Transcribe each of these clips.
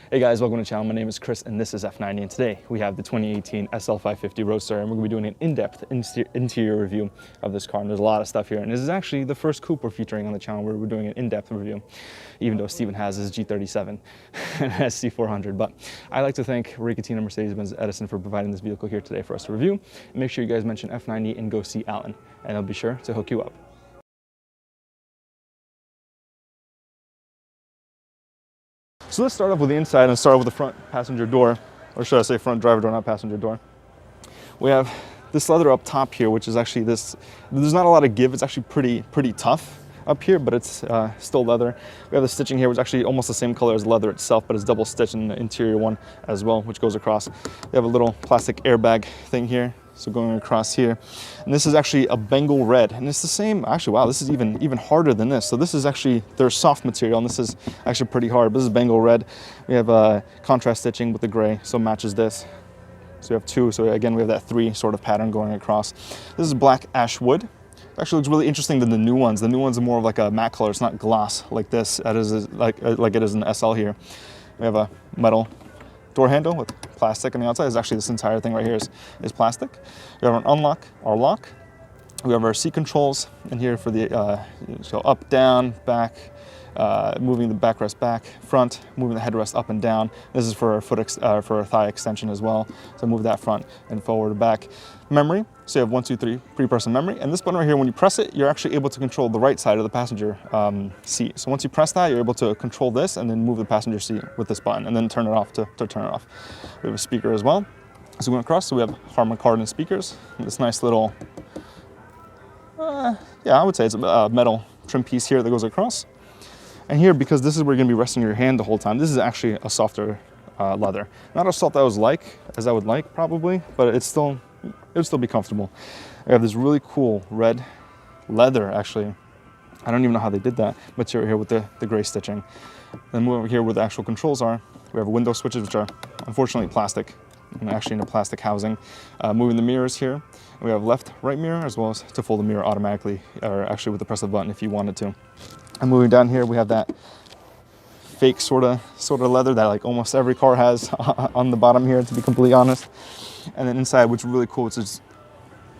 Hey guys, welcome to the channel. My name is Chris and this is F90, and today we have the 2018 SL550 Roadster, and we're going to be doing an in-depth interior review of this car. And there's a lot of stuff here, and this is actually the first coupe we're featuring on the channel where we're doing an in-depth review, even though Steven has his G37 and SC400. But I'd like to thank Ricatina Mercedes-Benz Edison for providing this vehicle here today for us to review. And make sure you guys mention F90 and go see Alan, and I'll be sure to hook you up. So let's start off with the inside and start with the front passenger door, or should I say front driver door, not passenger door. We have this leather up top here, which is actually this, there's not a lot of give, it's actually pretty tough up here, but it's still leather. We have the stitching here, which is actually almost the same color as leather itself, but it's double stitched in the interior one as well, which goes across. We have a little plastic airbag thing here, so going across here. And this is actually a Bengal red, and it's the same, actually, wow, this is even harder than this. So this is actually their soft material, and this is actually pretty hard. This is Bengal red. We have contrast stitching with the gray, so it matches this. So we have two, so again, we have that three sort of pattern going across. This is black ash wood. It actually looks really interesting than the new ones. The new ones are more of like a matte color, it's not gloss like this, that is like it is in SL here. We have a metal door handle with plastic on the outside. Is actually this entire thing right here is plastic. We have an unlock, our lock. We have our seat controls in here for the so up, down, back, moving the backrest back, front, moving the headrest up and down. This is for a thigh extension as well. So move that front and forward, back. Memory. So you have 1, 2, 3 three-person memory, and this button right here, when you press it, you're actually able to control the right side of the passenger seat. So once you press that, you're able to control this and then move the passenger seat with this button, and then turn it off to turn it off. We have a speaker as well. So going across, so we have Harman Kardon speakers. This nice little, yeah, I would say it's a metal trim piece here that goes across. And here, because this is where you're gonna be resting your hand the whole time, this is actually a softer leather. Not as soft as I would like probably, but it would still be comfortable. I have this really cool red leather, actually. I don't even know how they did that material here with the gray stitching. Then move over here where the actual controls are. We have window switches, which are unfortunately plastic, and actually in a plastic housing. Moving the mirrors here. We have left, right mirror, as well as to fold the mirror automatically, or actually with the press of the button if you wanted to. And moving down here, we have that fake sort of leather that like almost every car has on the bottom here, to be completely honest. And then inside, which is really cool, it's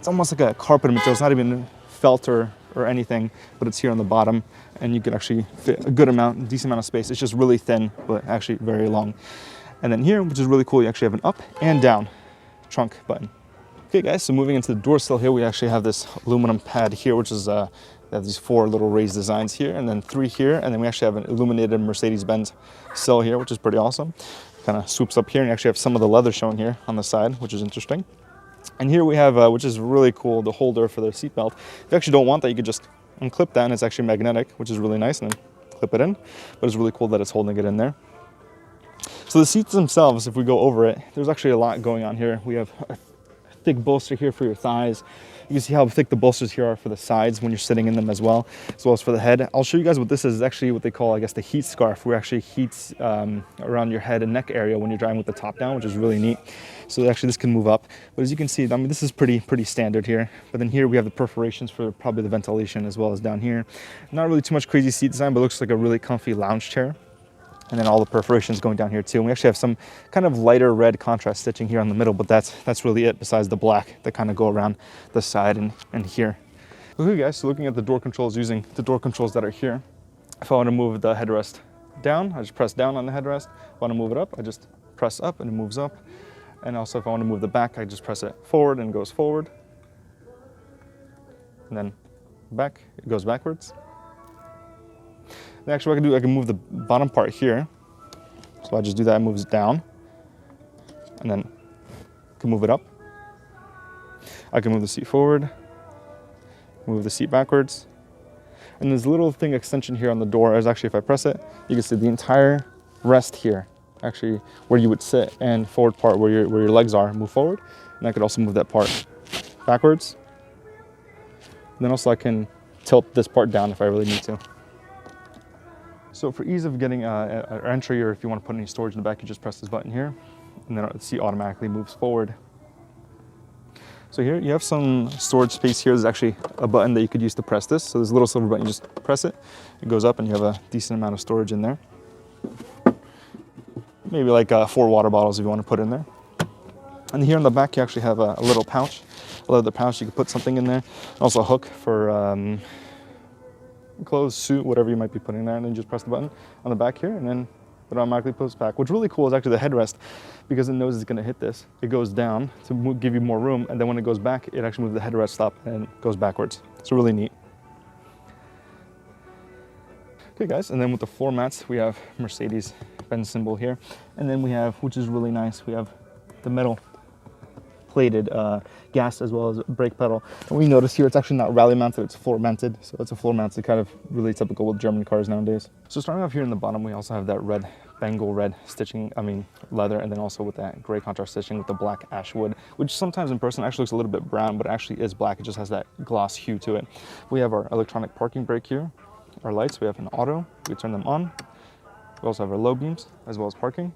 almost like a carpet material. It's not even felt or anything, but it's here on the bottom, and you can actually fit a good amount, a decent amount of space. It's just really thin, but actually very long. And then here, which is really cool, you actually have an up and down trunk button. Okay guys, so moving into the door sill here, we actually have this aluminum pad here, which is they have these 4 little raised designs here, and then 3 here, and then we actually have an illuminated Mercedes-Benz sill here, which is pretty awesome. Kind of swoops up here, and you actually have some of the leather showing here on the side, which is interesting. And here we have, which is really cool, the holder for the seatbelt. If you actually don't want that, you could just unclip that, and it's actually magnetic, which is really nice, and then clip it in. But it's really cool that it's holding it in there. So the seats themselves, if we go over it, there's actually a lot going on here. We have a thick bolster here for your thighs. You can see how thick the bolsters here are for the sides when you're sitting in them as well as for the head. I'll show you guys what this is. It's actually what they call, I guess, the heat scarf, where it actually heats around your head and neck area when you're driving with the top down, which is really neat. So actually this can move up. But as you can see, I mean, this is pretty standard here. But then here we have the perforations for probably the ventilation, as well as down here. Not really too much crazy seat design, but it looks like a really comfy lounge chair. And then all the perforations going down here too. And we actually have some kind of lighter red contrast stitching here on the middle, but that's really it, besides the black that kind of go around the side and here. Okay guys, so looking at the door controls, using the door controls that are here. If I want to move the headrest down, I just press down on the headrest. If I want to move it up, I just press up and it moves up. And also if I want to move the back, I just press it forward and it goes forward. And then back, it goes backwards. Actually, what I can move the bottom part here. So I just do that, it moves down. And then I can move it up. I can move the seat forward, move the seat backwards. And this little thing extension here on the door is actually, if I press it, you can see the entire rest here, actually where you would sit, and forward part where your legs are, move forward. And I could also move that part backwards. And then also I can tilt this part down if I really need to. So for ease of getting an entry, or if you want to put any storage in the back, you just press this button here, and then the seat automatically moves forward. So here you have some storage space here. There's actually a button that you could use to press this. So there's a little silver button, you just press it, it goes up, and you have a decent amount of storage in there. maybe like 4 water bottles if you want to put in there. And here in the back, you actually have a little pouch, a leather pouch. You can put something in there. Also a hook for clothes, suit, whatever you might be putting there. And then you just press the button on the back here, and then it automatically puts back. What's really cool is actually the headrest, because it knows it's going to hit this. It goes down to give you more room, and then when it goes back, it actually moves the headrest up and goes backwards. It's really neat. Okay, guys, and then with the floor mats, we have Mercedes-Benz symbol here, and then we have, which is really nice, we have the metal plated gas as well as brake pedal. And we notice here it's actually not rally mounted, it's floor mounted. So it's a floor mounted, kind of really typical with German cars nowadays. So starting off here in the bottom, we also have that red Bengal red stitching, leather, and then also with that gray contrast stitching with the black ash wood, which sometimes in person actually looks a little bit brown, but it actually is black. It just has that gloss hue to it. We have our electronic parking brake here, our lights, we have an auto, we turn them on. We also have our low beams as well as parking.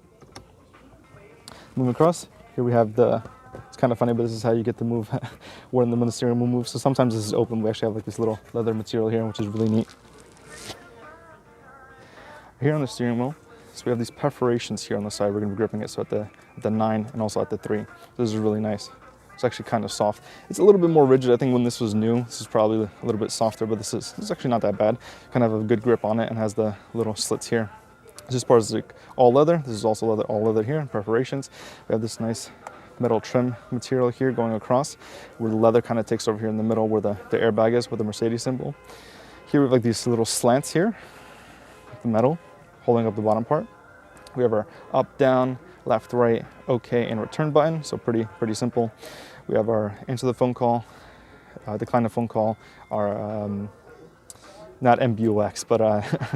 Moving across, here we have it's kind of funny, but this is how you get to move when the steering wheel moves. So sometimes this is open. We actually have like this little leather material here, which is really neat. Here on the steering wheel, so we have these perforations here on the side. We're going to be gripping it so at the 9 and also at the 3. So this is really nice. It's actually kind of soft. It's a little bit more rigid. I think when this was new, this is probably a little bit softer, but this is actually not that bad. Kind of have a good grip on it and has the little slits here. This part is like all leather. This is also leather, all leather here, perforations. We have this nice metal trim material here going across, where the leather kind of takes over here in the middle where the airbag is with the Mercedes symbol. Here we have like these little slants here, the metal holding up the bottom part. We have our up, down, left, right, OK, and return button, so pretty simple. We have our answer the phone call, decline the phone call, our not MBUX, but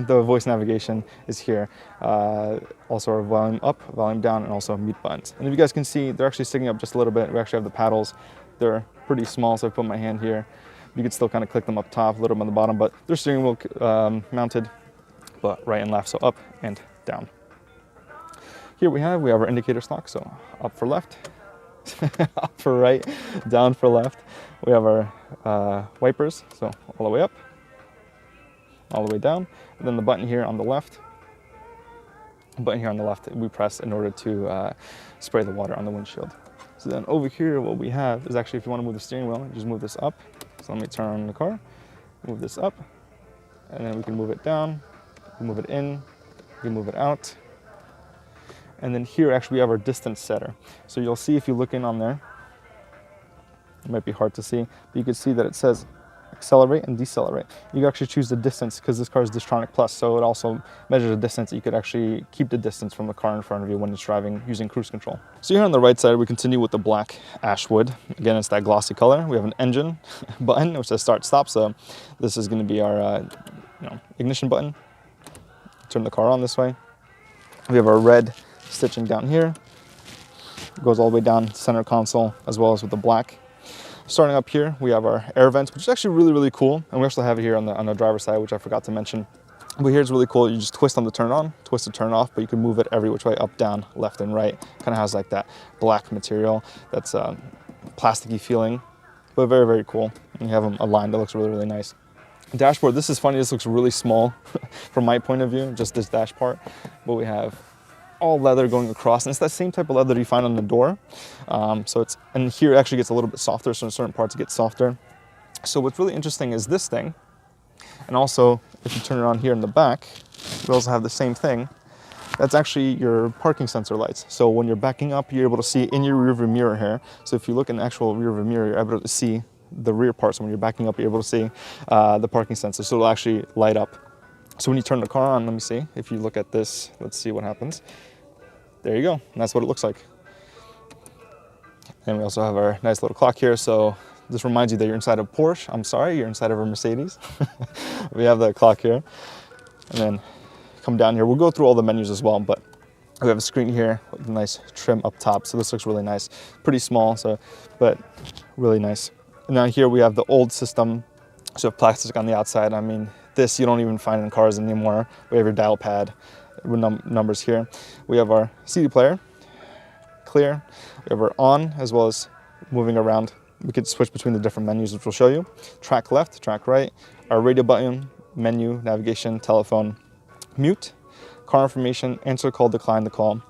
the voice navigation is here. Also our volume up, volume down, and also mute buttons. And if you guys can see, they're actually sticking up just a little bit. We actually have the paddles. They're pretty small, so I put my hand here. You can still kind of click them up top, a little bit on the bottom, but they're steering wheel mounted, but right and left, so up and down. Here we have our indicator stock, so up for left, up for right, down for left. We have our wipers, so all the way up, all the way down, and then the button here on the left. Button here on the left we press in order to spray the water on the windshield. So then over here what we have is actually, if you want to move the steering wheel, just move this up. So let me turn on the car, move this up, and then we can move it down, we can move it in, we can move it out. And then here actually we have our distance setter. So you'll see if you look in on there, it might be hard to see, but you can see that it says accelerate and decelerate. You can actually choose the distance because this car is Distronic Plus, so it also measures the distance. You could actually keep the distance from the car in front of you when it's driving using cruise control. So here on the right side, we continue with the black ash wood. Again, it's that glossy color. We have an engine button, which says start stop. So this is going to be our ignition button. Turn the car on this way. We have our red stitching down here. It goes all the way down center console, as well as with the black. Starting up here, we have our air vents, which is actually really cool. And we also have it here on the driver's side, which I forgot to mention. But here it's really cool. You just twist on the turn on, twist to turn off, but you can move it every which way, up, down, left, and right. Kind of has like that black material that's plasticky feeling, but very cool. And you have a line that looks really nice. Dashboard, this is funny. This looks really small from my point of view, just this dash part. But we have all leather going across, and it's that same type of leather you find on the door. And here it actually gets a little bit softer, so in certain parts it gets softer. So what's really interesting is this thing, and also if you turn it on here in the back, we also have the same thing. That's actually your parking sensor lights. So when you're backing up, you're able to see in your rearview mirror here. So if you look in the actual rearview mirror, you're able to see the rear part. So when you're backing up, you're able to see the parking sensor, so it'll actually light up. So when you turn the car on, let me see, if you look at this, let's see what happens. There you go, and that's what it looks like. And we also have our nice little clock here, so this reminds you that you're inside a Porsche. I'm sorry, you're inside of a Mercedes. We have the clock here. And then come down here, we'll go through all the menus as well, but we have a screen here with a nice trim up top, so this looks really nice. Pretty small, but really nice. And now here we have the old system, so plastic on the outside. I mean, this you don't even find in cars anymore. We have your dial pad with numbers here. We have our CD player, clear. We have our on, as well as moving around. We could switch between the different menus, which we'll show you. Track left, track right. Our radio button, menu, navigation, telephone, mute, car information, answer call, decline the call.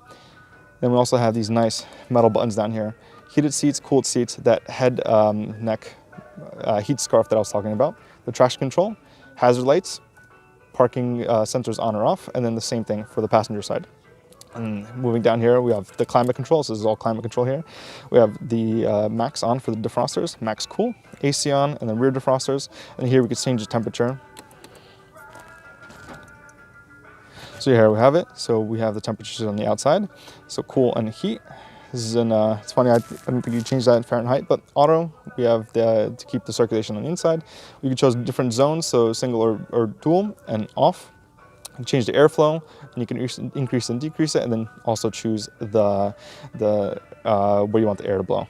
Then we also have these nice metal buttons down here. Heated seats, cooled seats, that head neck heat scarf that I was talking about, the traction control, hazard lights, parking sensors on or off, and then the same thing for the passenger side. And moving down here, we have the climate control. So this is all climate control here. We have the max on for the defrosters, max cool, AC on, and then rear defrosters. And here we can change the temperature. So here we have it. So we have the temperatures on the outside. So cool and heat. This is in, it's funny, I don't think you change that in Fahrenheit, but auto, we have to keep the circulation on the inside. We can choose different zones, so single or dual, and off. You can change the airflow, and you can increase and decrease it, and then also choose the where you want the air to blow.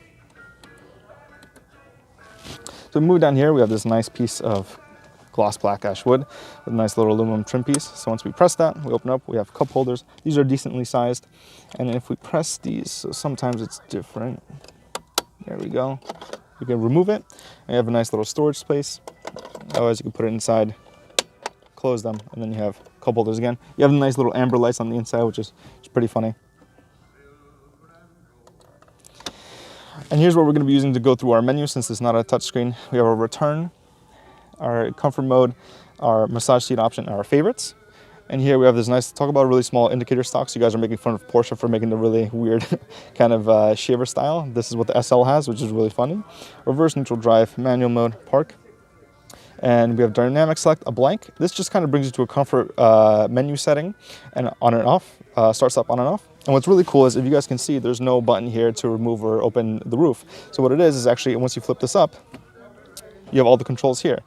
So we move down here, we have this nice piece of gloss black ash wood with a nice little aluminum trim piece. So once we press that, we open up, we have cup holders. These are decently sized. And if we press these, so sometimes it's different. There we go. You can remove it. And you have a nice little storage space. Otherwise, you can put it inside, close them, and then you have cup holders again. You have nice little amber lights on the inside, which is pretty funny. And here's what we're going to be using to go through our menu since it's not a touchscreen. We have our return, our comfort mode, our massage seat option, and our favorites. And here we have this nice, talk about a really small indicator stock. So you guys are making fun of Porsche for making the really weird kind of shaver style. This is what the SL has, which is really funny. Reverse neutral drive, manual mode, park. And we have dynamic select, a blank. This just kind of brings you to a comfort menu setting and on and off, starts up on and off. And what's really cool is if you guys can see, there's no button here to remove or open the roof. So what it is actually, once you flip this up, you have all the controls here.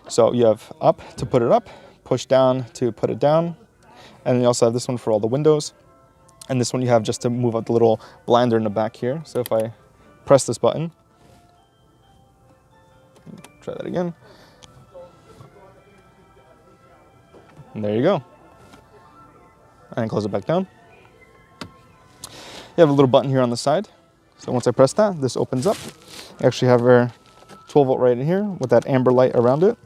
So you have up to put it up, push down to put it down. And then you also have this one for all the windows. And this one you have just to move out the little blinder in the back here. So if I press this button, try that again. And there you go. And close it back down. You have a little button here on the side. So once I press that, this opens up. You actually have our 12 volt right in here with that amber light around it.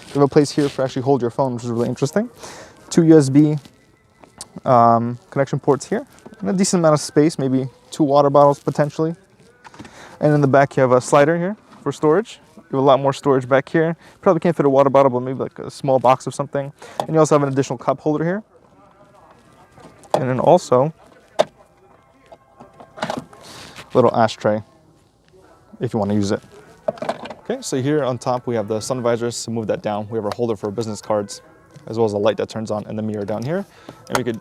You have a place here for actually hold your phone, which is really interesting. 2 USB connection ports here, and a decent amount of space, maybe 2 water bottles potentially. And in the back you have a slider here for storage. You have a lot more storage back here. Probably can't fit a water bottle, but maybe like a small box of something. And you also have an additional cup holder here. And then also a little ashtray if you want to use it. Okay, so here on top we have the sun visors. To move that down, we have our holder for business cards, as well as a light that turns on and the mirror down here. And we could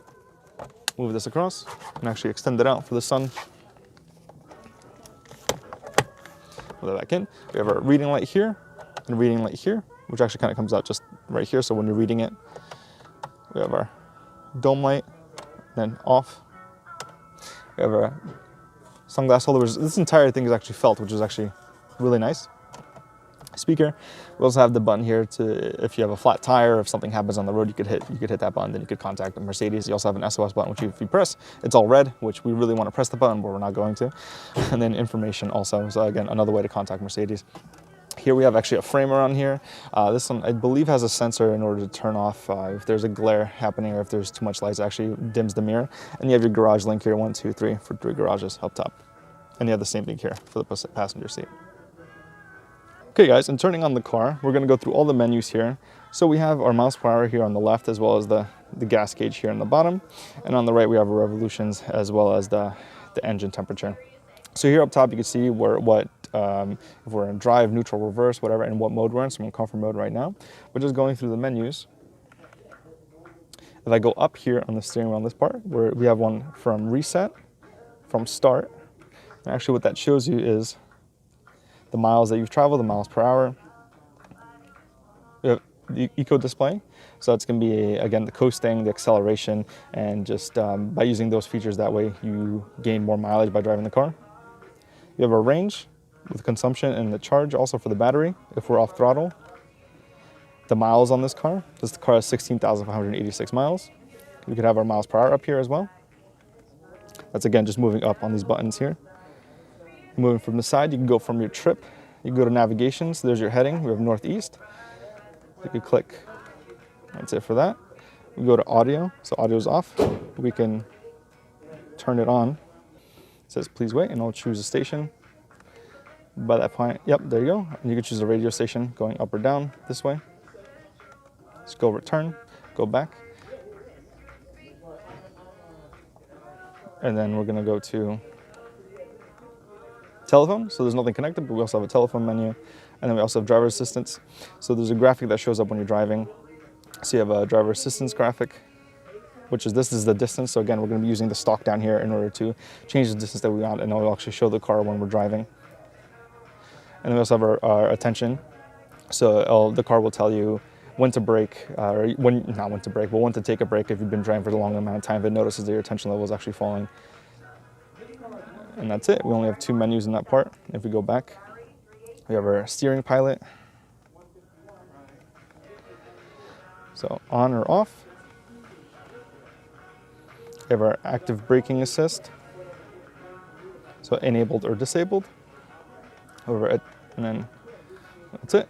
move this across and actually extend it out for the sun. Put that back in. We have our reading light here and a reading light here, which actually kind of comes out just right here. So when you're reading it, we have our dome light, then off. We have our sunglass holder. This entire thing is actually felt, which is actually really nice. Speaker. We also have the button here to, if you have a flat tire, if something happens on the road, you could hit that button, then you could contact the Mercedes. You also have an SOS button, which if you press, it's all red, which we really want to press the button, but we're not going to. And then information also. So again, another way to contact Mercedes. Here we have actually a framer on here. This one, I believe, has a sensor in order to turn off if there's a glare happening or if there's too much light, it actually dims the mirror. And you have your garage link here, 1, 2, 3, for 3 garages up top. And you have the same thing here for the passenger seat. Okay guys, and turning on the car, we're gonna go through all the menus here. So we have our miles per hour here on the left, as well as the gas gauge here on the bottom. And on the right, we have our revolutions, as well as the engine temperature. So here up top, you can see if we're in drive, neutral, reverse, whatever, and what mode we're in. So I'm in comfort mode right now. We're just going through the menus. If I go up here on the steering wheel on this part, where we have one from reset, from start. And actually what that shows you is the miles that you've traveled, the miles per hour. We have the eco display. So it's going to be, again, the coasting, the acceleration, and just by using those features that way, you gain more mileage by driving the car. You have a range with consumption and the charge also for the battery if we're off throttle. The miles on this car has 16,586 miles. We could have our miles per hour up here as well. That's again just moving up on these buttons here. Moving from the side, you can go from your trip. You can go to navigation, so there's your heading. We have northeast. You can click, that's it for that. We go to audio, so audio's off. We can turn it on It says please wait, and I'll choose a station. By that point, yep, there you go. And you can choose a radio station going up or down this way. Just go return, go back. And then we're gonna go to telephone. So there's nothing connected, but we also have a telephone menu. And then we also have driver assistance. So there's a graphic that shows up when you're driving. So you have a driver assistance graphic, which is this is the distance. So again, we're gonna be using the stock down here in order to change the distance that we want, and it'll actually show the car when we're driving. And then we also have our attention. So the car will tell you when to brake, or not when to brake, but when to take a break if you've been driving for a long amount of time, if it notices that your attention level is actually falling. And that's it. We only have 2 menus in that part. If we go back, we have our steering pilot. So on or off. We have our active braking assist. So enabled or disabled. And then that's it.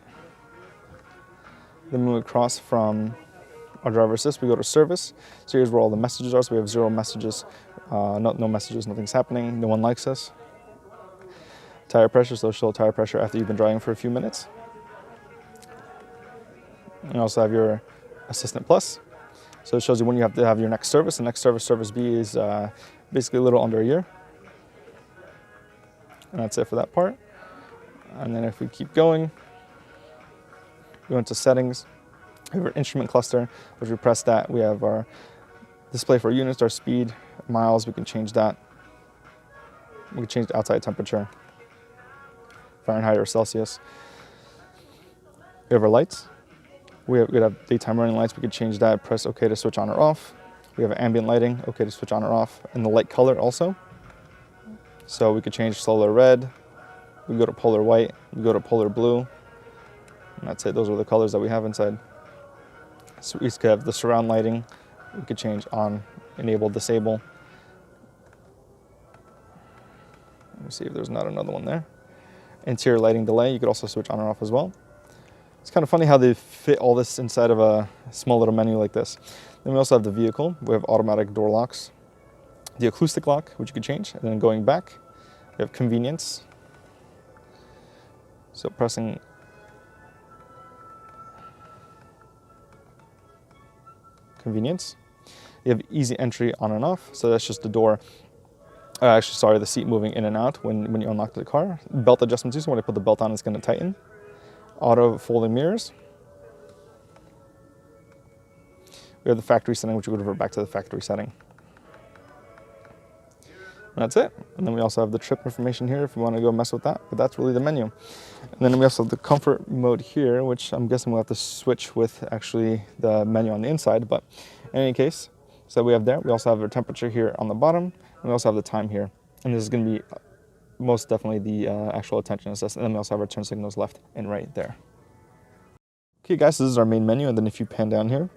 Then we move across from our driver assist, we go to service. So here's where all the messages are. So we have 0 messages, no messages, nothing's happening, no one likes us. Tire pressure, so it'll show tire pressure after you've been driving for a few minutes. You also have your Assistant Plus. So it shows you when you have to have your next service. The next service B, is basically a little under a year. And that's it for that part. And then if we keep going, we go into settings. We have our instrument cluster. If we press that, we have our display for units, our speed, miles. We can change that. We can change the outside temperature, Fahrenheit or Celsius. We have our lights. We have daytime running lights. We can change that. Press OK to switch on or off. We have ambient lighting. OK to switch on or off. And the light color also. So we could change solar red. We go to polar white. We go to polar blue. And that's it. Those are the colors that we have inside. So we have the surround lighting. We could change on, enable, disable. Let me see if there's not another one there. Interior lighting delay. You could also switch on or off as well. It's kind of funny how they fit all this inside of a small little menu like this. Then we also have the vehicle. We have automatic door locks. The acoustic lock, which you can change. And then going back, we have convenience. So pressing convenience. You have easy entry on and off. So that's just the door. Actually, sorry, the seat moving in and out when you unlock the car. Belt adjustment too, so when I put the belt on, it's going to tighten. Auto folding mirrors. We have the factory setting, which we would revert back to the factory setting. And that's it. And then we also have the trip information here if you want to go mess with that, but that's really the menu. And then we also have the comfort mode here, which I'm guessing we'll have to switch with actually the menu on the inside, but in any case, so we have there. We also have our temperature here on the bottom, and we also have the time here. And this is going to be most definitely the actual attention assist. And then we also have our turn signals left and right there. Okay guys, so this is our main menu, and then if you pan down here,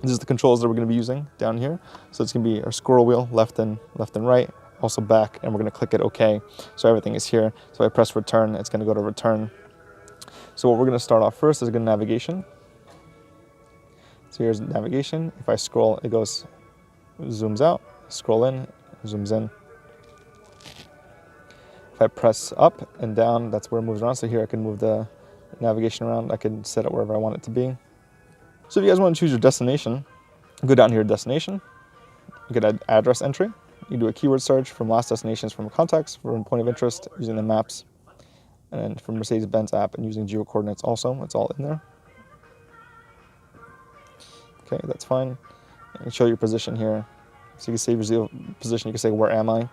this is the controls that we're going to be using down here. So it's going to be our scroll wheel, left and right, also back, and we're going to click it OK. So everything is here. So if I press return, it's going to go to return. So what we're going to start off first is good navigation. So here's navigation. If I scroll, it goes, zooms out, scroll in, zooms in. If I press up and down, that's where it moves around. So here I can move the navigation around. I can set it wherever I want it to be. So if you guys want to choose your destination, go down here to destination. You can add address entry. You do a keyword search from last destinations, from contacts, from point of interest, using the maps, and then from Mercedes-Benz app and using geo coordinates also. It's all in there. Okay, that's fine. You can show your position here. So you can save your position. You can say, where am I?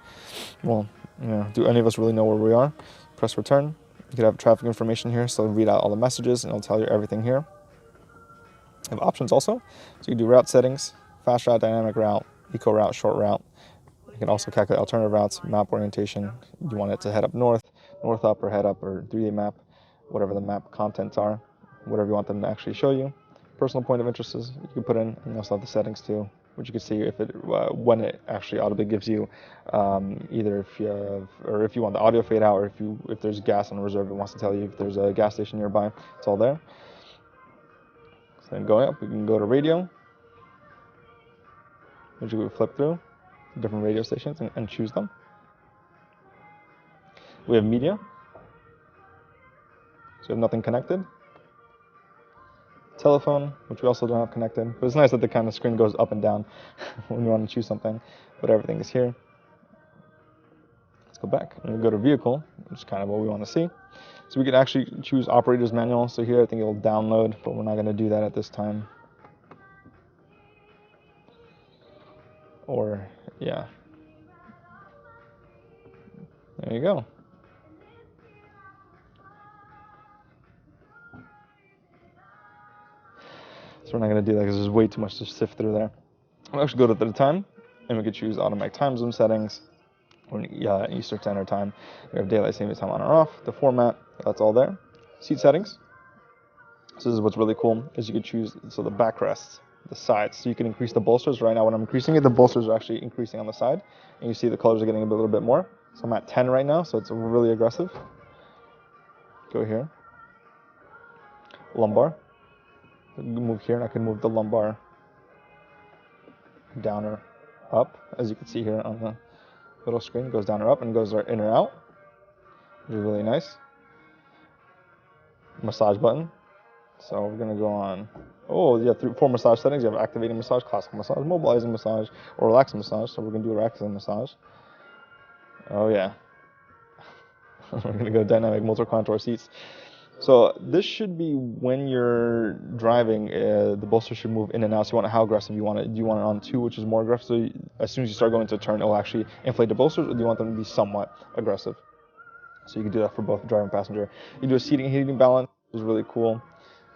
Well, you know, do any of us really know where we are? Press return. You could have traffic information here, so read out all the messages and it'll tell you everything here. You have options also. So you can do route settings, fast route, dynamic route, eco route, short route. You can also calculate alternative routes, map orientation. You want it to head up north, north up, or head up, or 3D map, whatever the map contents are, whatever you want them to actually show you. Personal point of interest is you can put in, and you also have the settings too, which you can see if it when it actually audibly gives you either if you have, or if you want the audio fade out, or if there's gas on reserve, it wants to tell you if there's a gas station nearby. It's all there. So then going up, we can go to radio, which you can flip through different radio stations and choose them. We have media. So we have nothing connected. Telephone, which we also don't have connected. But it's nice that the kind of screen goes up and down when you want to choose something. But everything is here. Let's go back. And we go to vehicle, which is kind of what we want to see. So we can actually choose operator's manual. So here I think it'll download, but we're not going to do that at this time. Or, yeah. There you go. So we're not going to do that because there's way too much to sift through there. We'll actually go to the time, and we could choose automatic time zone settings, or Eastern Standard Time. We have daylight saving time on or off. The format, that's all there. Seat settings. So this is what's really cool, is you can choose, so the backrests, the sides. So you can increase the bolsters. Right now when I'm increasing it, the bolsters are actually increasing on the side. And you see the colors are getting a little bit more. So I'm at 10 right now, so it's really aggressive. Go here. Lumbar. Move here, and I can move the lumbar down or up, as you can see here on the little screen. It goes down or up and goes in or out, which is really nice. Massage button. So we're gonna go on. Oh, you have 4 massage settings. You have activating massage, classic massage, mobilizing massage, or relaxing massage. So we're gonna do relaxing massage. Oh yeah. We're gonna go dynamic motor contour seats. So this should be when you're driving, the bolster should move in and out. So you want it, how aggressive you want it. Do you want it on 2, which is more aggressive? So as soon as you start going to a turn, it will actually inflate the bolsters, or do you want them to be somewhat aggressive? So you can do that for both driver and passenger. You do a seating heating balance, which is really cool.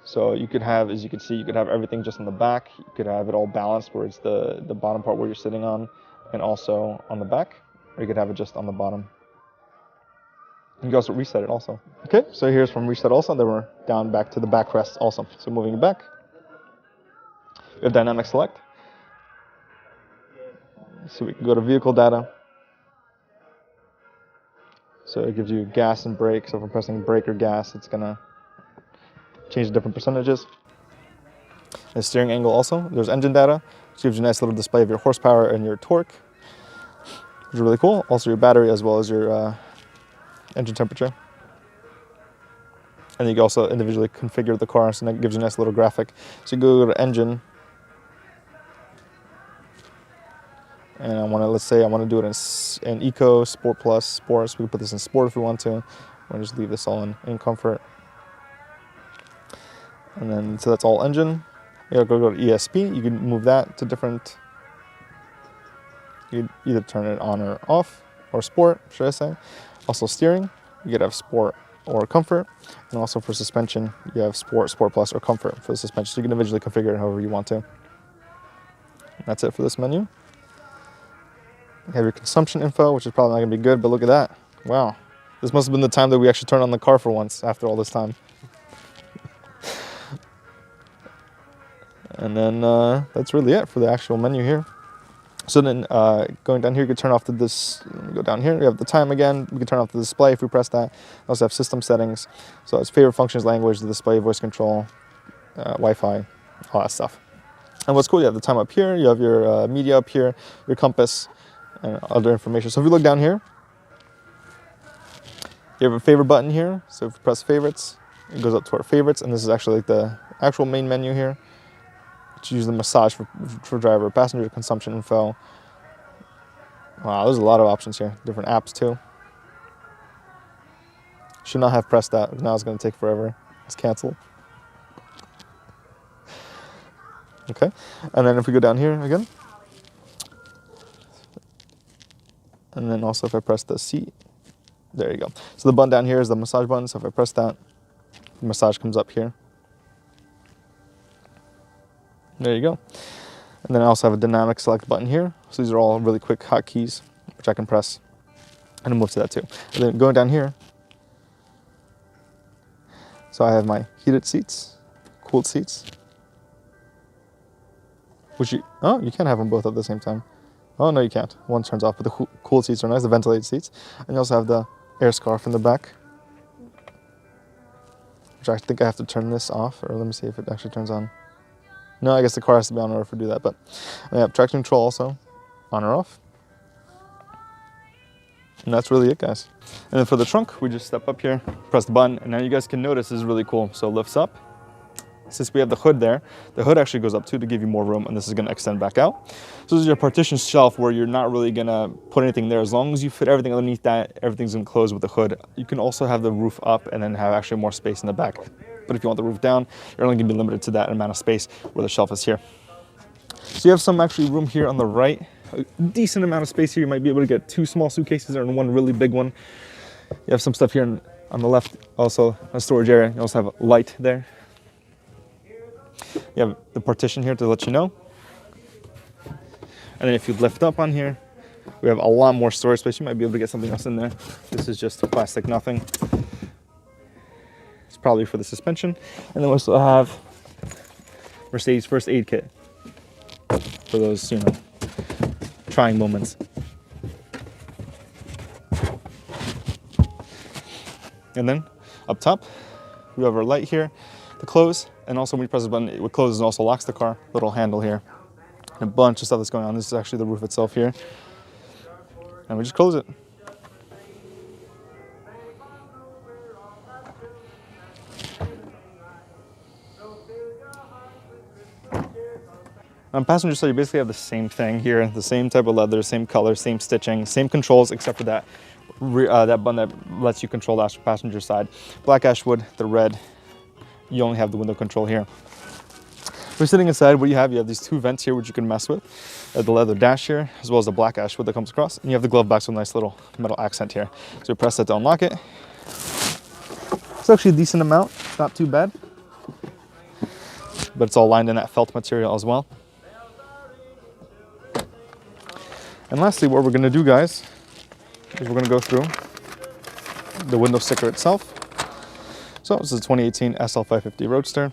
So you could have, as you can see, you could have everything just in the back. You could have it all balanced where it's the bottom part where you're sitting on, and also on the back, or you could have it just on the bottom. You can also reset it also. Okay, so here's from reset also, then we're down back to the backrest also. So moving it back. We have dynamic select. So we can go to vehicle data. So it gives you gas and brake. So if I'm pressing brake or gas, it's gonna change the different percentages. The steering angle also. There's engine data, which gives you a nice little display of your horsepower and your torque, which is really cool. Also your battery as well as your engine temperature. And you can also individually configure the car, so that gives you a nice little graphic. So you go to engine, and I want to, let's say I want to do it in Eco, Sport Plus, Sport. So we can put this in Sport if we want to. We're going to just leave this all in Comfort. And then, so that's all engine. You go to ESP, you can move that to different, you can either turn it on or off, or Sport, should I say. Also steering, you could have Sport or Comfort, and also for suspension, you have Sport, Sport Plus, or Comfort for the suspension. So you can individually configure it however you want to. And that's it for this menu. You have your consumption info, which is probably not going to be good, but look at that. Wow. This must have been the time that we actually turned on the car for once after all this time. And then that's really it for the actual menu here. So then going down here, you can turn off this, go down here, we have the time again. We can turn off the display if we press that. We also have system settings. So it's favorite functions, language, the display, voice control, Wi-Fi, all that stuff. And what's cool, you have the time up here, you have your media up here, your compass, and other information. So if you look down here, you have a favorite button here. So if you press favorites, it goes up to our favorites, and this is actually like the actual main menu here. Use the massage for driver, passenger consumption info. Wow, there's a lot of options here. Different apps too. Should not have pressed that. Now it's going to take forever. Let's cancel. Okay, and then if we go down here again, and then also if I press the seat, there you go. So the button down here is the massage button. So if I press that, the massage comes up here. There you go. And then I also have a dynamic select button here. So these are all really quick hotkeys, which I can press and move to that too. And then going down here, so I have my heated seats, cooled seats, which you can't have them both at the same time. Oh, no, you can't. One turns off, but the cooled seats are nice, the ventilated seats. And you also have the air scarf in the back, which I think I have to turn this off, or let me see if it actually turns on. No, I guess the car has to be on in order to do that, but I have traction control also, on or off. And that's really it, guys. And then for the trunk, we just step up here, press the button, and now you guys can notice this is really cool. So it lifts up. Since we have the hood there, the hood actually goes up too to give you more room, and this is gonna extend back out. So this is your partition shelf where you're not really gonna put anything there. As long as you fit everything underneath that, everything's gonna close with the hood. You can also have the roof up and then have actually more space in the back. But if you want the roof down, you're only gonna be limited to that amount of space where the shelf is here. So you have some actually room here on the right, a decent amount of space here. You might be able to get 2 small suitcases or one really big one. You have some stuff here on the left, also a storage area. You also have a light there. You have the partition here to let you know. And then if you lift up on here, we have a lot more storage space. You might be able to get something else in there. This is just plastic, nothing. It's probably for the suspension. And then we also have Mercedes first aid kit for those, you know, trying moments. And then up top, we have our light here to close. And also when you press the button, it closes and also locks the car. Little handle here. And a bunch of stuff that's going on. This is actually the roof itself here. And we just close it. On passenger side, you basically have the same thing here, the same type of leather, same color, same stitching, same controls, except for that button that lets you control the passenger side. Black ash wood, the red. You only have the window control here. If you're sitting inside, what you have these 2 vents here, which you can mess with. The leather dash here, as well as the black ash wood that comes across. And you have the glove box with a nice little metal accent here. So you press that to unlock it. It's actually a decent amount, not too bad. But it's all lined in that felt material as well. And lastly, what we're gonna do, guys, is we're gonna go through the window sticker itself. So this is a 2018 SL550 Roadster,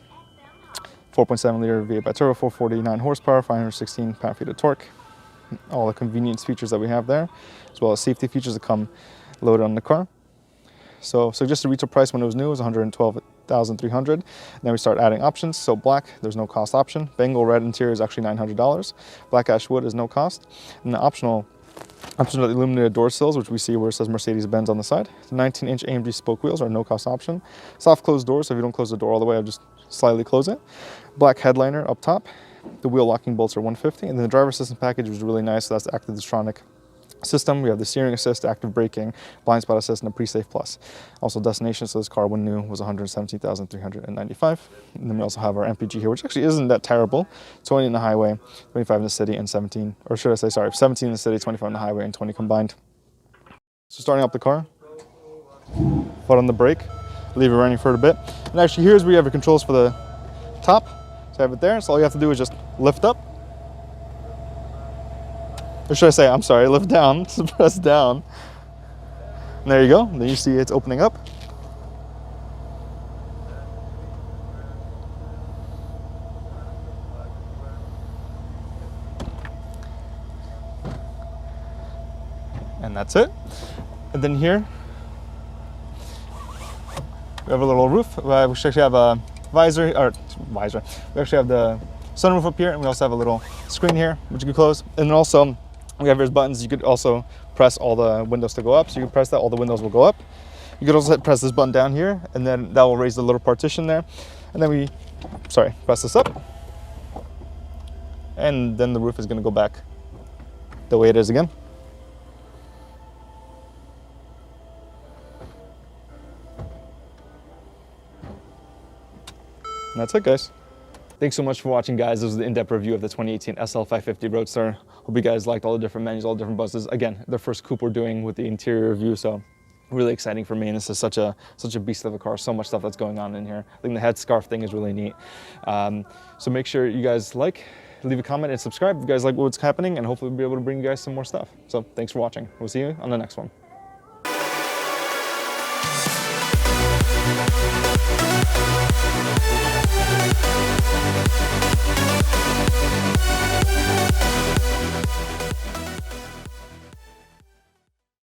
4.7 liter V8 bi-turbo, 449 horsepower, 516 pound-feet of torque. All the convenience features that we have there, as well as safety features that come loaded on the car. So suggested retail price when it was new was $112,300. Then we start adding options. So black, there's no cost option. Bengal red interior is actually $900. Black ash wood is no cost. And the options are the illuminated door sills, which we see where it says Mercedes-Benz on the side. The 19-inch AMG spoke wheels are no cost option. Soft closed doors, so if you don't close the door all the way, I'll just slightly close it. Black headliner up top. The wheel locking bolts are $150. And then the driver assistance package was really nice. So that's the active Distronic system. We have the steering assist, active braking, blind spot assist, and a pre-safe plus. Also destination, so this car when new was $117,395. And then we also have our MPG here, which actually isn't that terrible. 20 in the highway, 25 in the city, and 17 in the city, 25 in the highway, and 20 combined. So starting up the car, foot on the brake, leave it running for a bit. And actually here's where you have your controls for the top. So I have it there, so all you have to do is just lift up. Or should I say, I'm sorry, lift down, so press down. And there you go. And then you see it's opening up. And that's it. And then here, we have a little roof. We actually have a visor. We actually have the sunroof up here, and we also have a little screen here, which you can close. And then also, we have these buttons. You could also press all the windows to go up. So you can press that, all the windows will go up. You could also press this button down here, and then that will raise the little partition there. And then press this up. And then the roof is gonna go back the way it is again. And that's it, guys. Thanks so much for watching, guys. This was the in-depth review of the 2018 SL550 Roadster. Hope you guys liked all the different menus, all the different buses. Again, the first coupe we're doing with the interior review, so really exciting for me. And this is such a beast of a car. So much stuff that's going on in here. I think the headscarf thing is really neat. So make sure you guys leave a comment and subscribe if you guys like what's happening, and hopefully we'll be able to bring you guys some more stuff. So thanks for watching. We'll see you on the next one. We'll be right back.